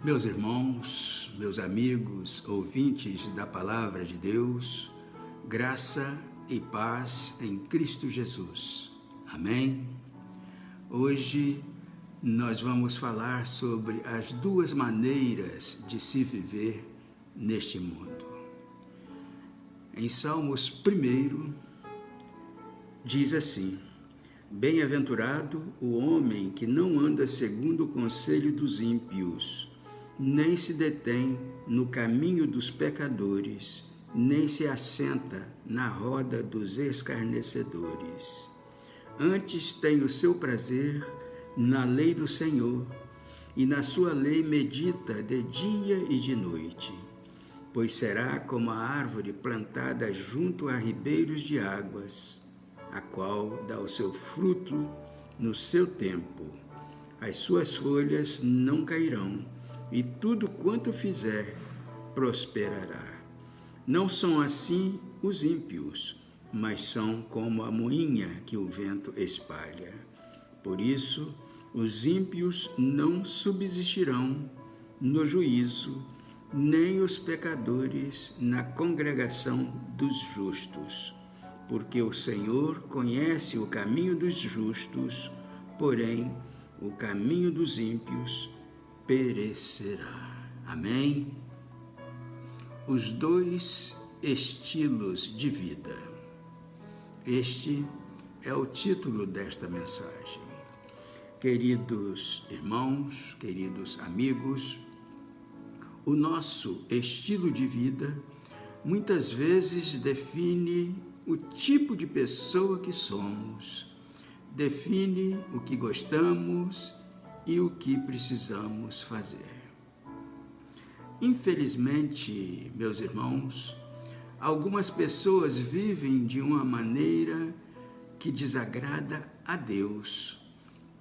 Meus irmãos, meus amigos, ouvintes da Palavra de Deus, graça e paz em Cristo Jesus. Amém? Hoje nós vamos falar sobre as duas maneiras de se viver neste mundo. Em Salmos 1, diz assim: Bem-aventurado o homem que não anda segundo o conselho dos ímpios, nem se detém no caminho dos pecadores, nem se assenta na roda dos escarnecedores. Antes tem o seu prazer na lei do Senhor, e na sua lei medita de dia e de noite. Pois será como a árvore plantada junto a ribeiros de águas, a qual dá o seu fruto no seu tempo. As suas folhas não cairão, e tudo quanto fizer prosperará. Não são assim os ímpios, mas são como a moinha que o vento espalha. Por isso, os ímpios não subsistirão no juízo, nem os pecadores na congregação dos justos. Porque o Senhor conhece o caminho dos justos, porém o caminho dos ímpios perecerá. Amém? Os dois estilos de vida. Este é o título desta mensagem. Queridos irmãos, queridos amigos, o nosso estilo de vida muitas vezes define o tipo de pessoa que somos, define o que gostamos e o que precisamos fazer. Infelizmente, meus irmãos, algumas pessoas vivem de uma maneira que desagrada a Deus,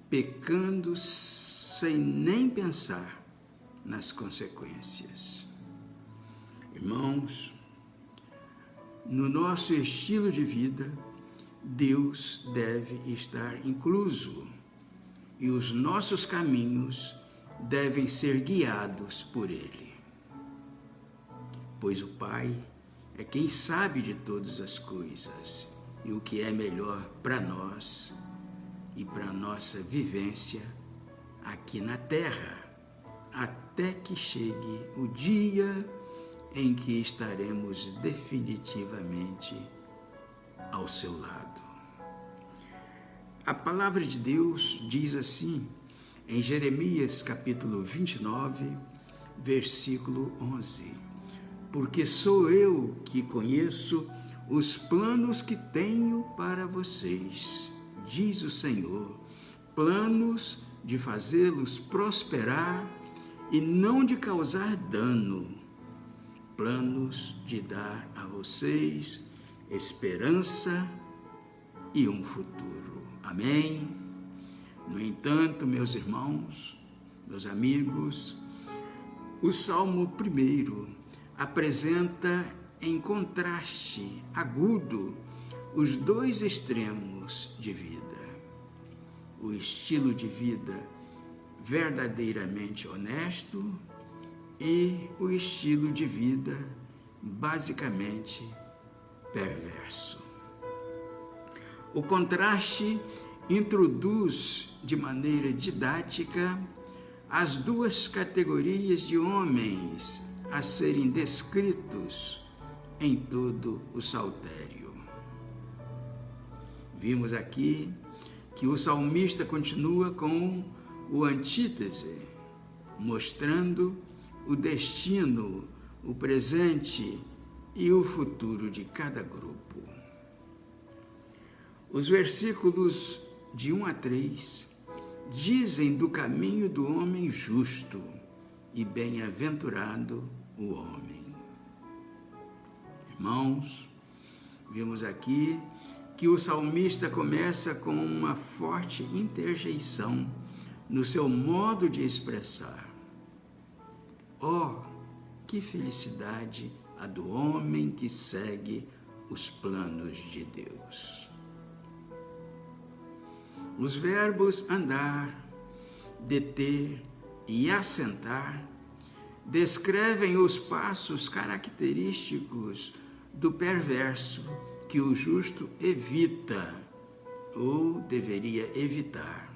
pecando sem nem pensar nas consequências. Irmãos, no nosso estilo de vida, Deus deve estar incluso e os nossos caminhos devem ser guiados por Ele. Pois o Pai é quem sabe de todas as coisas e o que é melhor para nós e para a nossa vivência aqui na terra, até que chegue o dia em que estaremos definitivamente ao seu lado. A palavra de Deus diz assim, em Jeremias capítulo 29, versículo 11: Porque sou eu que conheço os planos que tenho para vocês, diz o Senhor, planos de fazê-los prosperar e não de causar dano, planos de dar a vocês esperança e um futuro. Amém? No entanto, meus irmãos, meus amigos, o Salmo 1 apresenta em contraste agudo os dois extremos de vida. O estilo de vida verdadeiramente honesto e o estilo de vida basicamente perverso. O contraste introduz de maneira didática as duas categorias de homens a serem descritos em todo o saltério. Vimos aqui que o salmista continua com o antítese, mostrando o destino, o presente e o futuro de cada grupo. Os versículos de 1 a 3 dizem do caminho do homem justo e bem-aventurado o homem. Irmãos, vimos aqui que o salmista começa com uma forte interjeição no seu modo de expressar. Oh, que felicidade a do homem que segue os planos de Deus. Os verbos andar, deter e assentar descrevem os passos característicos do perverso que o justo evita ou deveria evitar.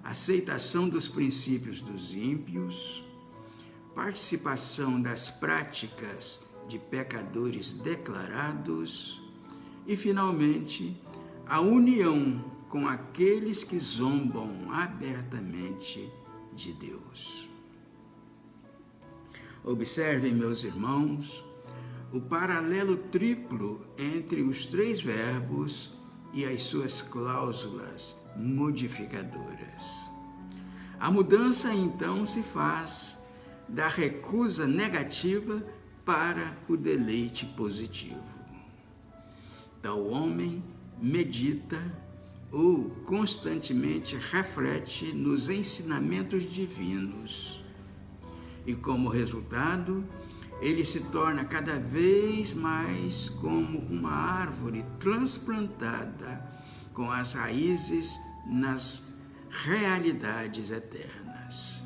Aceitação dos princípios dos ímpios, participação das práticas de pecadores declarados e, finalmente, a união com aqueles que zombam abertamente de Deus. Observem, meus irmãos, o paralelo triplo entre os três verbos e as suas cláusulas modificadoras. A mudança, então, se faz da recusa negativa para o deleite positivo. Tal homem medita ou constantemente reflete nos ensinamentos divinos e, como resultado, ele se torna cada vez mais como uma árvore transplantada com as raízes nas realidades eternas.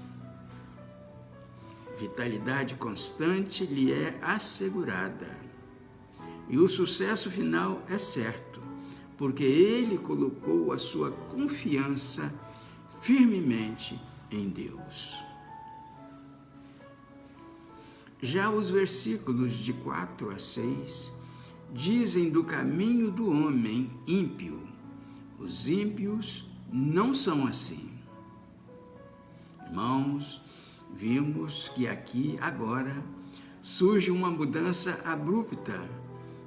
Vitalidade constante lhe é assegurada e o sucesso final é certo, porque ele colocou a sua confiança firmemente em Deus. Já os versículos de 4 a 6 dizem do caminho do homem ímpio. Os ímpios não são assim. Irmãos, vimos que aqui, agora, surge uma mudança abrupta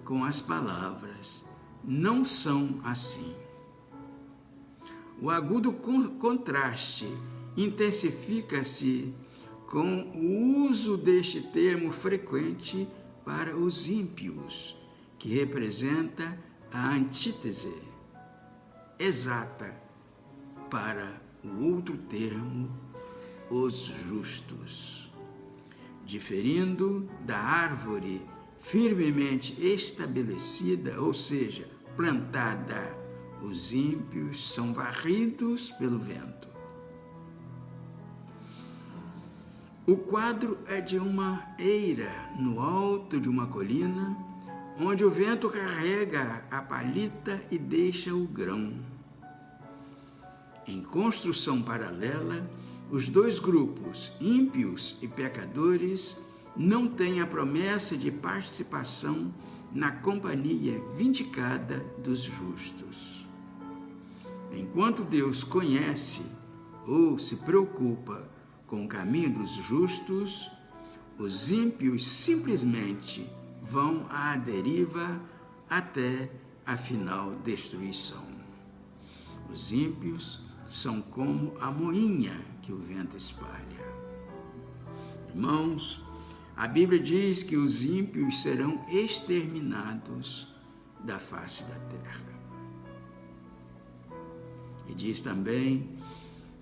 com as palavras. Não são assim. O agudo contraste intensifica-se com o uso deste termo frequente para os ímpios, que representa a antítese exata para o outro termo, os justos. Diferindo da árvore firmemente estabelecida, ou seja, plantada, os ímpios são varridos pelo vento. O quadro é de uma eira no alto de uma colina, onde o vento carrega a palhita e deixa o grão. Em construção paralela, os dois grupos, ímpios e pecadores, não têm a promessa de participação na companhia vindicada dos justos. Enquanto Deus conhece ou se preocupa com o caminho dos justos, os ímpios simplesmente vão à deriva até a final destruição. Os ímpios são como a moinha que o vento espalha. Irmãos, a Bíblia diz que os ímpios serão exterminados da face da terra. E diz também,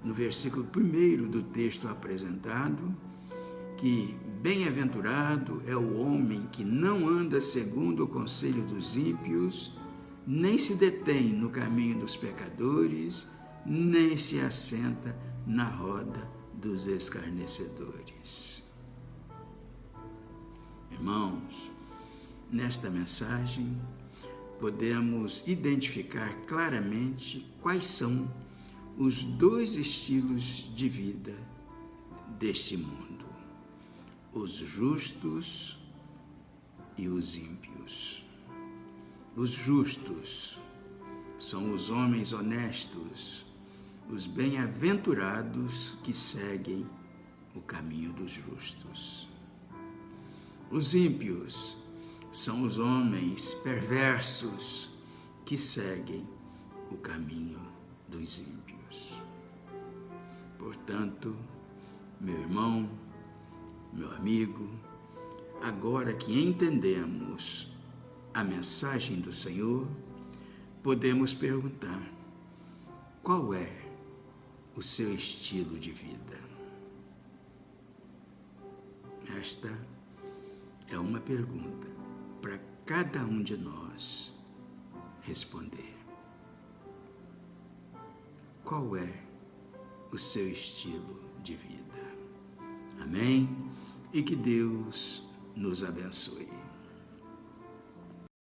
no versículo 1 do texto apresentado, que bem-aventurado é o homem que não anda segundo o conselho dos ímpios, nem se detém no caminho dos pecadores, nem se assenta na roda dos escarnecedores. Irmãos, nesta mensagem podemos identificar claramente quais são os dois estilos de vida deste mundo: os justos e os ímpios. Os justos são os homens honestos, os bem-aventurados que seguem o caminho dos justos. Os ímpios são os homens perversos que seguem o caminho dos ímpios. Portanto, meu irmão, meu amigo, agora que entendemos a mensagem do Senhor, podemos perguntar: qual é o seu estilo de vida? Esta é uma pergunta para cada um de nós responder. Qual é o seu estilo de vida? Amém? e que Deus nos abençoe.